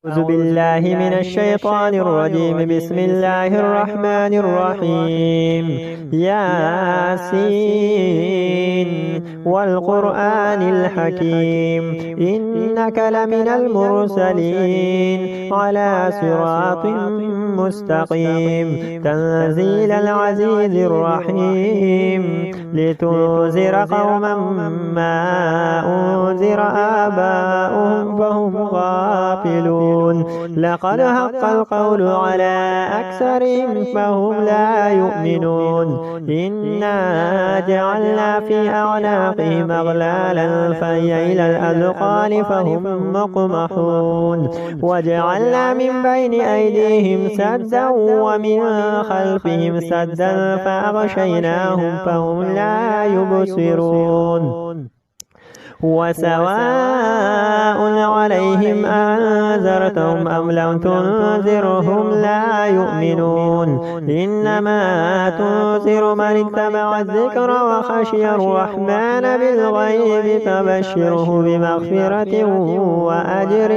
أعوذ بالله من الشيطان الرجيم. بسم الله الرحمن الرحيم. ياسين والقرآن الحكيم إنك لمن المرسلين على صراط مستقيم تنزيل العزيز الرحيم لتنذر قوما ما أنذر آباؤهم فهم غافلون. لقد حق القول على أكثرهم فهم لا يؤمنون. إنا جعلنا في أعناقهم أغلالا فهي إلى الأذقان فهم مقمحون. وجعلنا من بين أيديهم سدا ومن خلفهم سدا فأغشيناهم فهم لا يبصرون. وسواء عليهم أنذرتهم أم لم تنذرهم لا يؤمنون. إنما تنذر من اتبع الذكر وخشي الرحمن بالغيب فبشره بمغفرة وأجر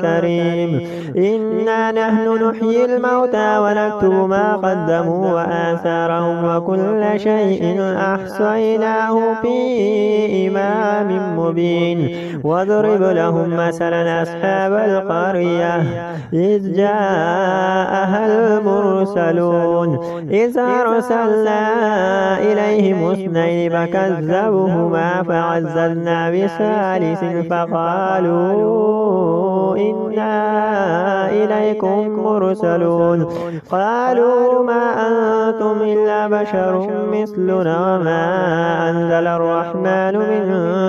كريم. إنا نحن نحيي الموتى ونكتب ما قدموا وآثارهم وكل شيء أحصيناه في إمام مبين. واضرب لهم مثلا أصحاب القرية إذ جاءها المرسلون إذ أرسلنا إليهم اثنين فكذبوهما فعززنا بثالث فقالوا إنا إليكم مرسلون. قالوا ما أنتم إلا بشر مثلنا وما أنزل الرحمن من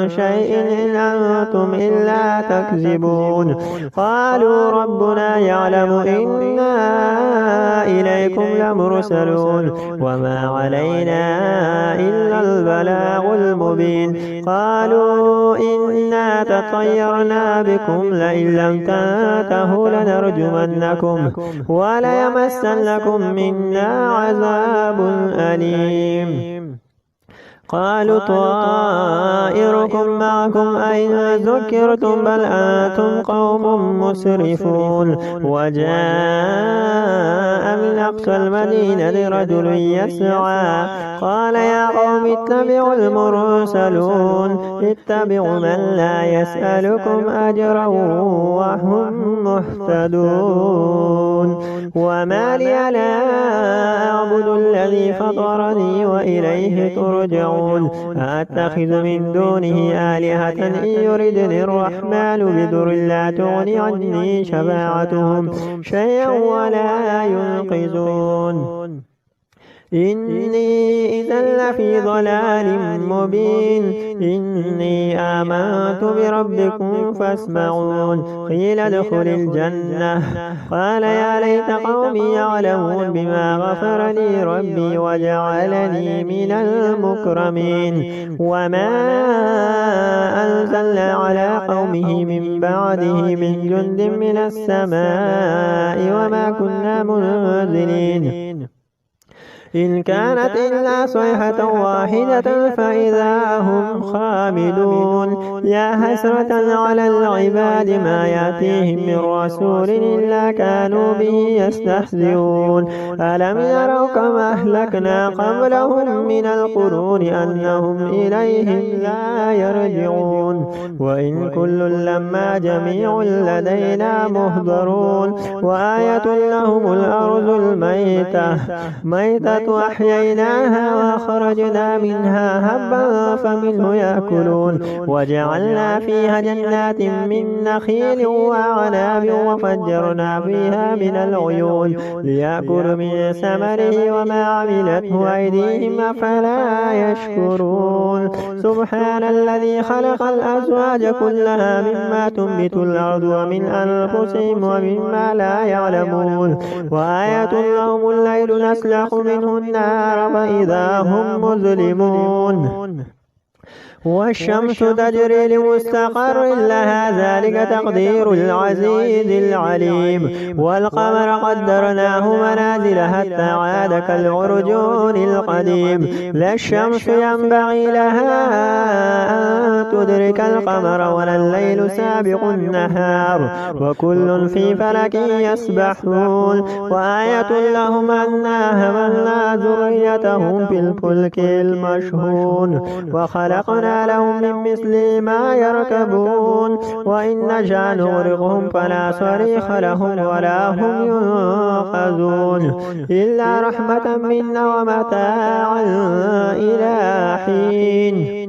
شيء إن أنتم إلا تكذبون. قالوا ربنا يعلم إنا إليكم لمرسلون وما علينا إلا البلاغ المبين. قالوا إنا تطيرنا بكم لئن لم تنتهوا لنرجمنكم وليمسنكم منا عذاب أليم. قالوا طائركم معكم أين ذكرتم بل أنتم قوم مسرفون. وجاء من أقصى المدينة رجل يسعى قال يا قوم اتبعوا المرسلون اتبعوا من لا يسألكم أجرا وهم مهتدون. وما لي لا أعبد الذي فطرني وإليه ترجعون. أتخذ من دونه آلهة إن يردني الرحمن بضر لا تغني عني شفاعتهم شيئا ولا ينقذون. إني إذا لفي ضلال مبين. إني آمنت بربكم فاسمعون. قيل ادخل الجنة قال يا ليت قومي يعلمون بما غفر لي ربي وجعلني من المكرمين. وما أنزلنا على قومه من بعده من جند من السماء وما كنا منزلين إن كانت إلا صيحة واحدة فإذا هم خامدون. يا حسرة على العباد ما يأتيهم من رسول إلا كانوا به يستهزئون. ألم يروا كما أهلكنا قبلهم من القرون أنهم إليهم لا يرجعون. وإن كل لما جميع لدينا مهضرون. وآية لهم الأرض الميتة أحييناها وأخرجنا منها هبا فمنه يأكلون. وجعلنا فيها جنات من نخيل وأعناب وفجرنا فيها من العيون ليأكلوا من ثمره وما عملته أيديهم أفلا يشكرون. سبحان الذي خلق الأزواج كلها مما تنبت الأرض ومن أنفسهم ومما لا يعلمون. وآية لهم الليل نسلخ منه النار فإذا هم مظلمون. والشمس تجري لمستقر لها ذلك تقدير العزيز العليم والقمر قدرناه منازل حتى عاد كالعرجون القديم لا الشمس ينبغي لها أن تدرك القمر ولا الليل سابق النهار وكل في فلك يسبحون وآية لهم أنا حملنا ذريتهم في الفلك المشحون وخلقنا لهم من مثل ما يركبون وإن نشأ نغرقهم فلا صريخ لهم ولا هم ينقذون إلا رحمة منا ومتاعا إلى حين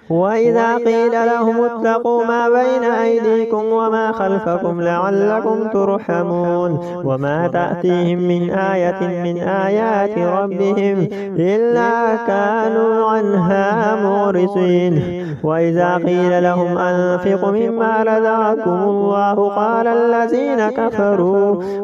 وإذا قيل لهم اتقوا ما بين أيديكم وما خلفكم لعلكم ترحمون وما تأتيهم من آية من آيات ربهم إلا كانوا عنها معرضين وإذا قيل لهم أنفقوا مما رزقكم الله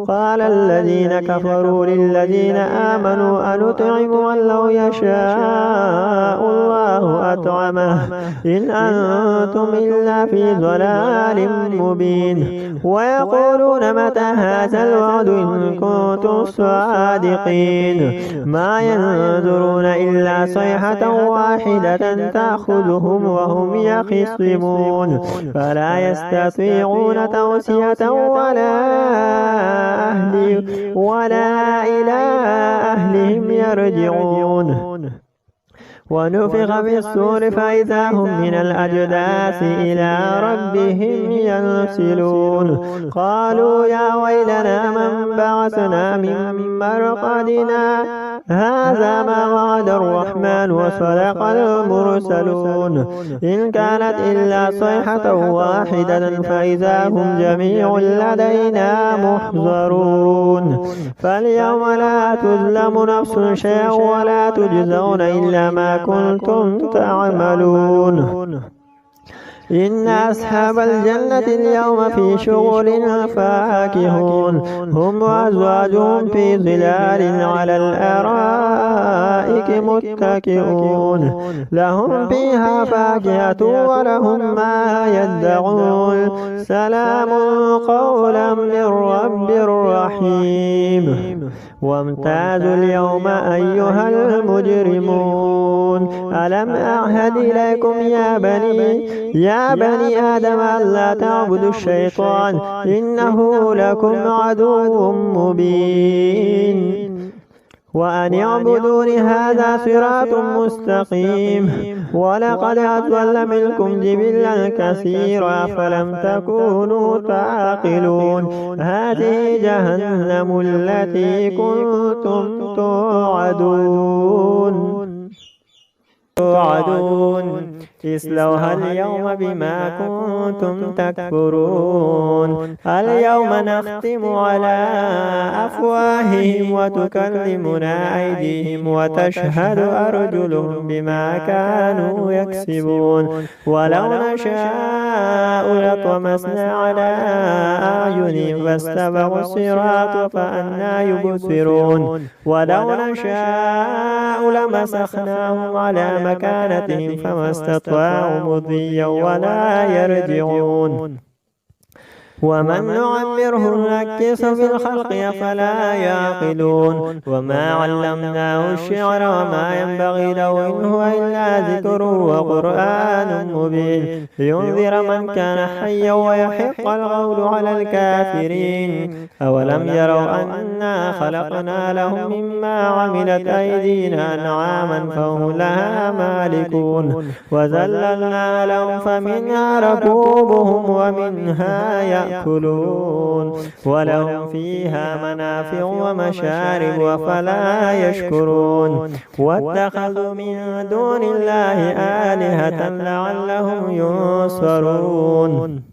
قال الذين كفروا للذين آمنوا أنطعم من لو يشاء الله أطعمه إن أنتم إلا في ضلال مبين ويقولون متى هذا الوعد إن كنتم صادقين ما ينظرون إلا صيحة واحدة تأخذهم وهم يخصمون فلا يستطيعون توصية ولا إلى أهلهم يرجعون ونفخ في الصور فإذا هم من الأجداث إلى ربهم ينسلون قالوا يا ويلنا من بعثنا من مرقدنا هذا ما وعد الرحمن وصدق المرسلون إن كانت إلا صيحة واحدة فإذا هم جميع لدينا محضرون فاليوم لا تظلم نفس شيئا ولا تجزون إلا ما كنتم تعملون إن أصحاب الجنة اليوم في شغل فاكهون هم وأزواجهم في ظلال على الأرائك متكئون لهم فيها فاكهة ولهم ما يدعون سلام قولا من رب رحيم وامتازوا اليوم أيها المجرمون ألم أعهد إليكم يا بني آدم ألا تعبدوا الشيطان إنه لكم عدو مبين وأن اعبدوني هذا صراط مستقيم ولقد أضل منكم جبلا كثيرا فلم تكونوا تعقلون هذه جهنم التي كنتم توعدون اصلوها اليوم بما كنتم تكفرون اليوم نختم على أفواههم وتكلمنا أيديهم وتشهد أرجلهم بما كانوا يكسبون ولو نشاء لطمسنا على أعينهم فاستبقوا الصراط فأنى يبصرون ولو نشاء لمسخناهم على مكانتهم فما استطاعوا مضيا ولا يرجعون ومن نعمره نكسه في الخلق أفلا يعقلون وما علمناه الشعر وما ينبغي له إن هو إلا ذكر وقرآن مبين لينذر من كان حيا ويحق القول على الكافرين أولم يروا أنا خلقنا لهم مما عملت أيدينا أنعاما فهم لها مالكون وذللنا لهم فمنها ركوبهم ومنها يأكلون ولهم فيها منافع ومشارب أفلا يشكرون واتخذوا من دون الله آلهة لعلهم ينصرون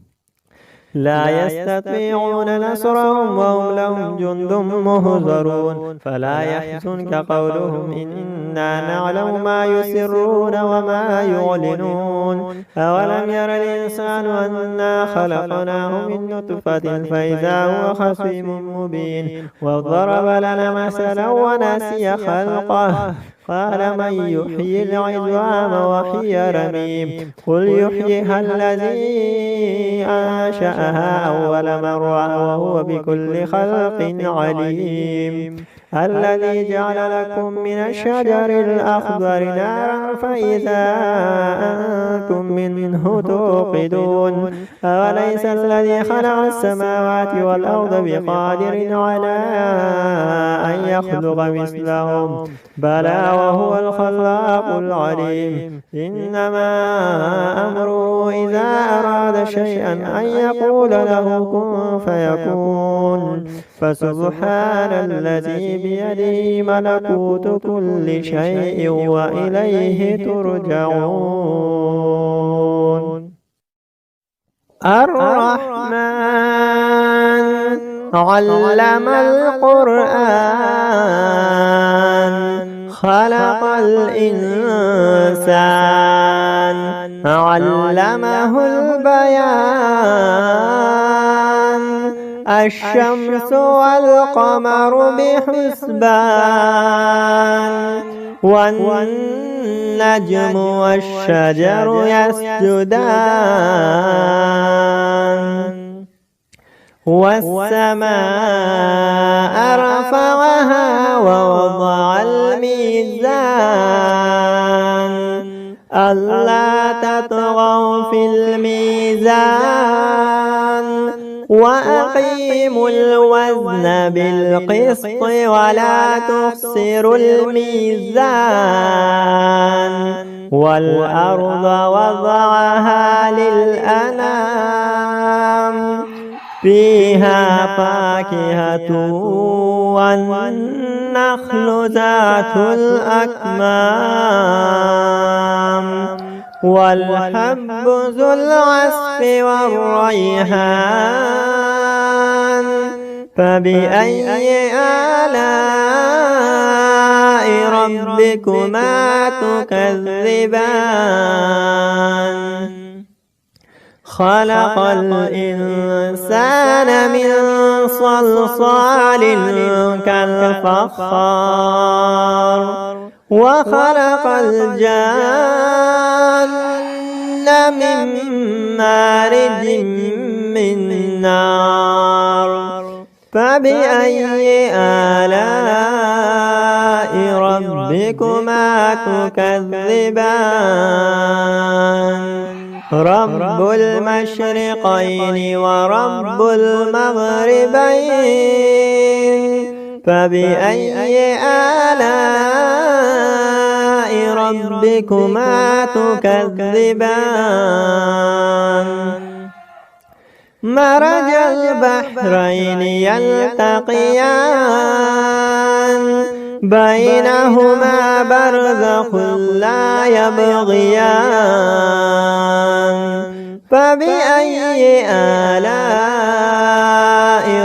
لا يستطيعون نصرهم وهم لهم جند مهزرون فلا يحزنك قولهم إنا نعلم ما يسرون وما يعلنون أولم ير الإنسان أنا خلقناه من نطفة فإذا هو خصيم مبين وضرب لنا مثلا ونسي خلقه قال من يحيي العظام وهي رميم قل يحييها الذي أنشأها أول مرة وهو بكل خلق عليم الذي جعل لكم من الشجر الأخضر نارا فإذا أنتم منه توقدون أوليس الذي خلق السماوات والأرض بقادر على أن يخلق مثلهم بلى وهو الخلاق العليم إنما أمره إذا أراد شيئا أن يقول له كن فيكون فسبحان الذي بيده ملكوت كل شيء وإليه ترجعون الرحمن علم القرآن خلق الإنسان علمه البيان الشمس والقمر بحسبان والنجم والشجر يسجدان والسماء رفعها ووضع الميزان ألا تطغوا في الميزان وأقيموا الوزن بالقسط ولا تخسروا الميزان والأرض وضعها للأنام فيها فاكهة والنخل ذات الأكمام والحب ذو العصف والريحان فبأي آلاء ربكما تكذبان خلق الإنسان من صلصال كالفخار وخلق الجان من مارج من نار فبأي آلاء ربكما تكذبان رب المشرقين ورب المغربين فبأي آلاء ربكما تكذبان مرج البحرين يلتقيان بينهما برزخ لا يبغيان فبأي آلاء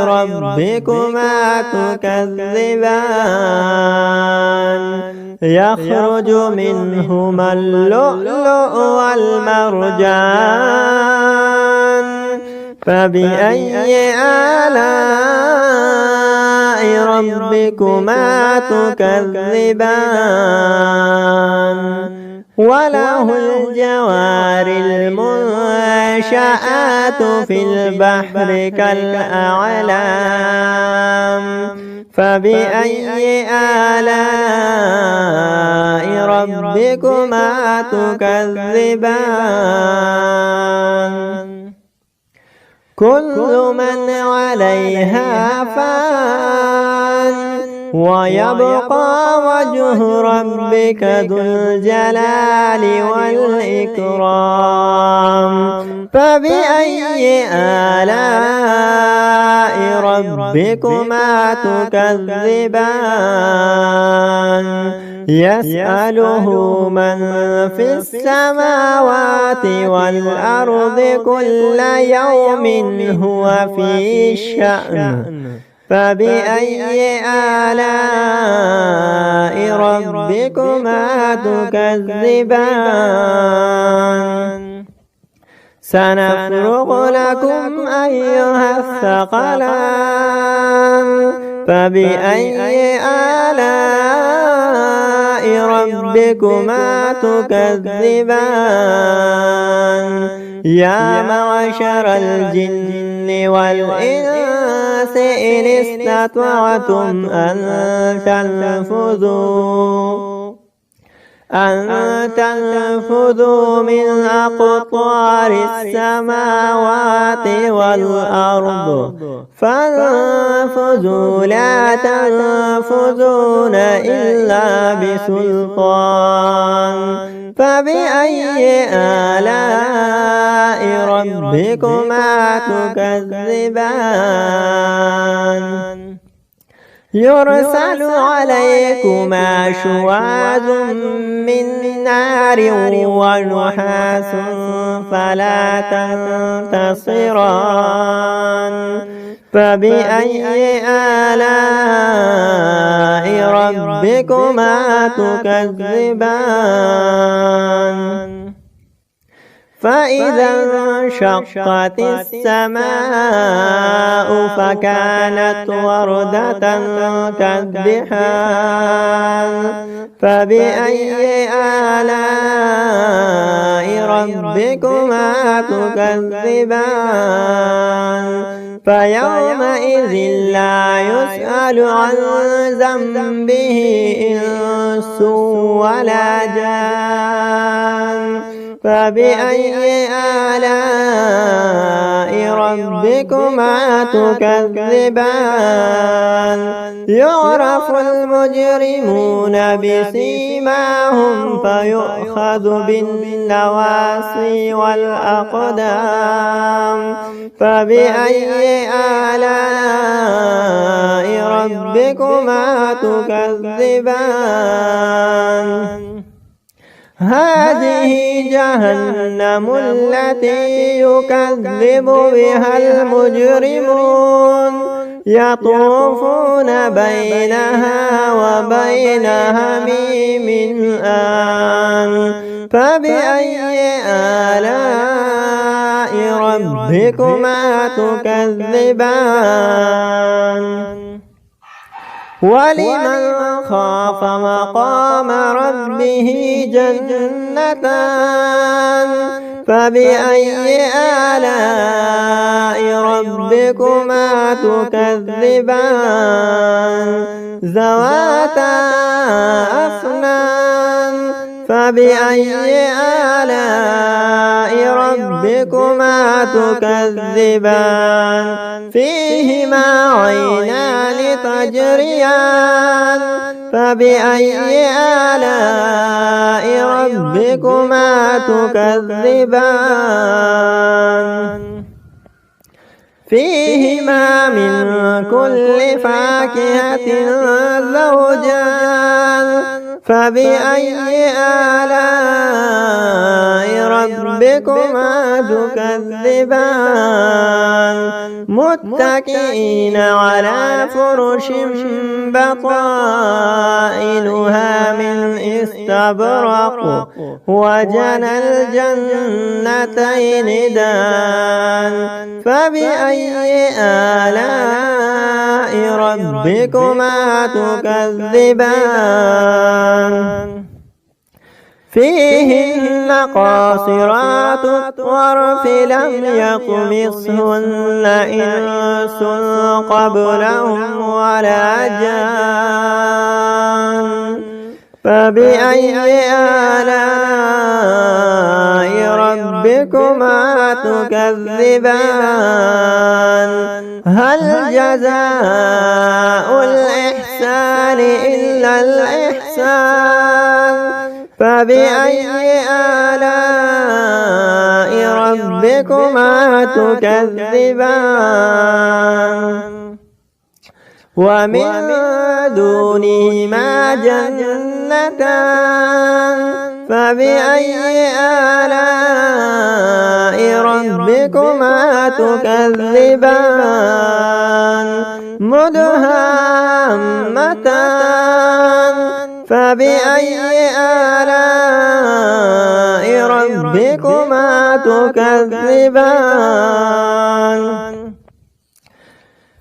ربكما تكذبان يخرج منهما اللؤلؤ والمرجان فبأي آلاء ربكما تكذبان وله الجوار المنشآت في البحر كالأعلام فبأي آلاء ربكما تكذبان كل من عليها فان ويبقى وجه ربك ذو الجلال والإكرام فبأي آلاء ربكما تكذبان يسأله من في السماوات والأرض كل يوم هو في شأن فبأي آلاء ربكما تكذبان سنفرغ لكم أيها الثقلان فبأي آلاء ربكما تكذبان يا معشر الجن والإنس إن استطعتم أن تنفذوا من أقطار السماوات والأرض فانفذوا لا تنفذون إلا بسلطان فبأي آلاء ربكما تكذبان يرسل عليكما شواظ من نار ونحاس فلا تنتصران فبأي آلاء ربكما تكذبان فإذا انشقت السماء فكانت وردة كالدحان فبأي آلاء ربكما تكذبان فيومئذ لا يسأل عن ذنبه إنس ولا جان فبأي آلاء ربكما تكذبان يعرف المجرمون بسيماهم فيؤخذ بالنواصي والأقدام فبأي آلاء ربكما تكذبان هذه جهنم التي يكذب بها المجرمون يطوفون بينها وبين حميم آن فبأي آلاء ربكما تكذبان ولمن خاف مقام ربه جنتان فبأي آلاء ربكما تكذبان ذواتا أفنان فبأي آلاء ربكما تكذبان فيهما عينان تجريان فبأي آلاء ربكما تكذبان فيهما من كل فاكهة زوجان فبأي آلاء ربكما تكذبان متكئين على فرش بطائنها من استبرق وجنى الجنتين دان فبأي آلاء ربكما تكذبان فيهن قاصرات الطرف لم يطمثهن إنس قبلهم ولا جان فبأي آلاء ربكما تكذبان هل جزاء الإحسان إلا الإحسان فبأي آلاء ربكما تكذبان ومن دونهما جنتان فبأي آلاء ربكما تكذبان مدهامتان فبأي آلاء ربكما تكذبان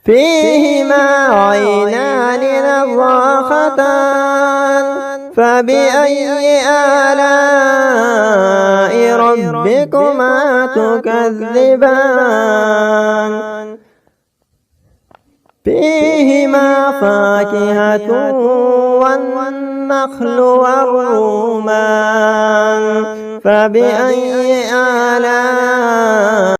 فيهما عينان نضاختان فبأي آلاء ربكما تكذبان فيهما فاكهة والنخل والرمان فبأي آلاء